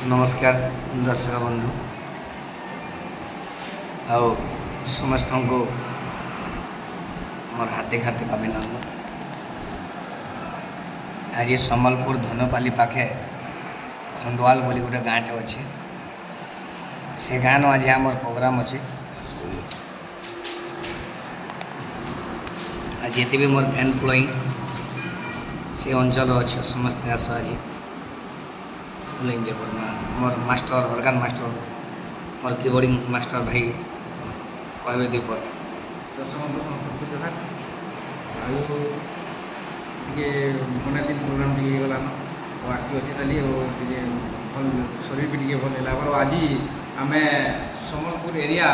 नमस्कार दर्शक बंधु आओ समस्त को मोर हार्दिक हार्दिक अभिनंदन। आज सम्बलपुर धनुपाली पाखे खंडवाल बोली गोटे गाँटे अच्छे से गाँव आज आम प्रोग्राम अच्छे। आज ये भी मोर फैन फॉलोइंग से अंचल अच्छे समस्ते आस आज फुल एंजय करमा। मोर मास्टर ऑर्गन मास्टर मोर कीबोर्डिंग मास्टर भाई कहबे दीपक दर्शक समस्त जोहार टे बना दिन प्रोग्राम टे गलान बाकी अच्छे ताली भल शरीर भी टे भल लगे। आज आम सम्बलपुर एरिया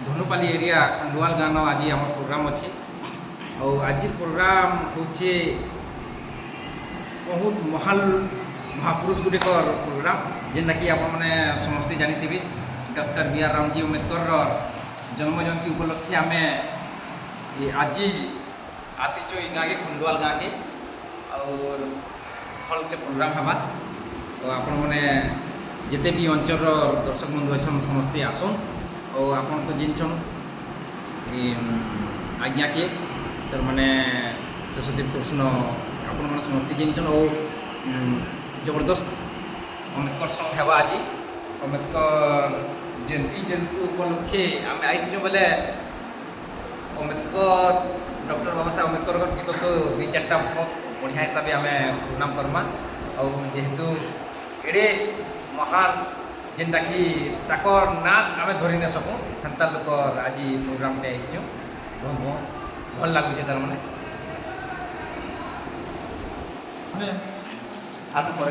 धनुपाली एरिया खंडवाल गाँव आज आम प्रोग्राम अच्छी। आज प्रोग्राम हूँ बहुत महान महापुरुष गुड़िकर प्रोग्राम जेनटा कि आपने समस्ते जानी doctor B R Ramji Ambedkar जन्म जयंती उपलक्षे आम आज आसीचु गाँ के खंडवाल गाँ के और भल से प्रोग्राम हवा। तो आपण मैंने जिते भी अंचल दर्शक बंधु अच्छा समस्ते आसन और आप तो जानछन आज्ञा के तर मैंने शेषदेव कृष्ण आपण मैंने समस्ते जानछन और जबरदस्त अम्बेडकर संघ हेबा आज अम्बेडकर जयंती उपलक्षे आम आईचु बोले अम्बेडकर डॉक्टर बाबा साहेब अम्बेडकर गीत तो दुई चार्टा बढ़िया हिसाब से आम प्रोग्राम करमा। और जेहेतु एड़े महान जेनटा कि ताकर ना आम धरी न सकूँ हेन्ता लोक आज प्रोग्राम टे आईचु बहुत बहुत भल लगुचे तार मैंने आस पर